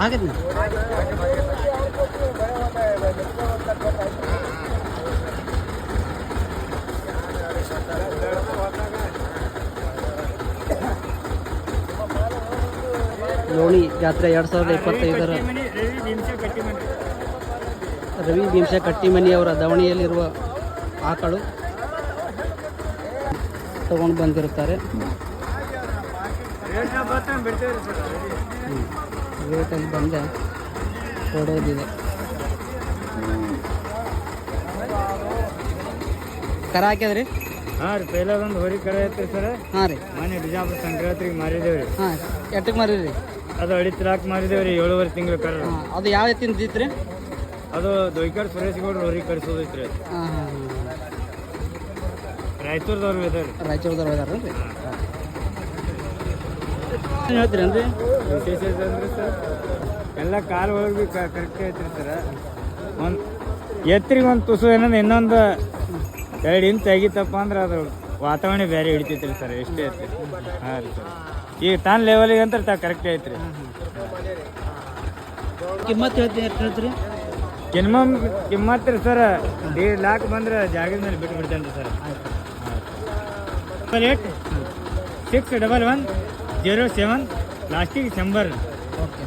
ಆಗತ್ತೆ ಲೋಣಿ ಜಾತ್ರೆ 2025 ರವಿ ಭೀಮಶೆ ಕಟ್ಟಿಮನಿಯವರ ದವಣಿಯಲ್ಲಿರುವ ಆಕಳು ತಗೊಂಡು ಬಂದಿರುತ್ತಾರೆ. ರೇಟಲ್ಲಿ ಬಂದೆ ಹೊಡೆದಿದೆ. ಕರ ಹಾಕ್ಯದ್ರಿ? ಹಾಂ ರೀ, ಪೈಲ ಒಂದು ಹೊರಿ ಕರ ಐತ್ರಿ ಸರ್. ಹಾಂ ರೀ, ಮನೆ ಬಿಜಾಪುರ ಸಂಕ್ರಾಂತಿಗೆ ಮಾರಿದೇವ್ರಿ. ಹಾಂ, ಎಷ್ಟಕ್ಕೆ ಮಾರಿದ್ರಿ? ಅದು ಅಡಿತ್ರಾಕ್ ಮಾರಿದೇವ್ರಿ, 7.5 ತಿಂಗಳು ಕರ. ಅದು ಯಾವ ಎತ್ತಿಂದಿತ್ತು? ಅದು ದೊಯ್ಕರ್ ಸುರೇಶ್ ಗೌಡ್ರು ಹೊರಿ ಕಳಿಸೋದೈತ್ರಿ. ಹಾಂ ಹಾಂ ಹಾಂ, ರಾಯಚೂರ್ದವ್ರು ಇದಾರೆ. ರಾಯಚೂರ್ದವ್ರು ಇದಾರೆ ರೀ. ಏನು ಹೇಳ್ತೀರಿ ಅಂದ್ರೆ ವಿಶೇಷ ಅಂದ್ರೆ ಸರ್ ಎಲ್ಲ ಕಾಲು ಒಳಗೆ ಭೀ ಕರೆಕ್ಟ್ ಐತ್ರಿ ಸರ್. ಒಂದು ಎತ್ತರಿಗೆ ಒಂದು ತುಸು ಏನಂದ್ರೆ ಇನ್ನೊಂದು 2 ಇಂಚ್ ತೆಗಿತಪ್ಪ ಅಂದ್ರೆ ಅದು ವಾತಾವರಣ ಬೇರೆ ಹಿಡಿತೈತ್ರಿ ಸರ್. ಎಷ್ಟೇ ಐತ್ರಿ. ಹಾಂ ರೀ ಸರ್, ಈಗ ತಾನು ಲೆವೆಲಿಗೆ ಅಂತ ಕರೆಕ್ಟ್ ಐತ್ರಿ. ಕಿಮ್ಮತ್ತು ಹೇಳ್ತೀನಿ, ಎಷ್ಟು ಹೇಳ್ತೀರಿ? ಕಿಮ್ಮತ್ತು ರೀ ಸರ್ 1.5 लाख ಬಂದ್ರೆ ಜಾಗದ ಮೇಲೆ ಬಿಟ್ಟು ಬಿಡ್ತೇನೆ ರೀ ಸರ್. ರೇಟ್ 61107 ಲಾಸ್ಟಿಗೆ 100. ಓಕೆ.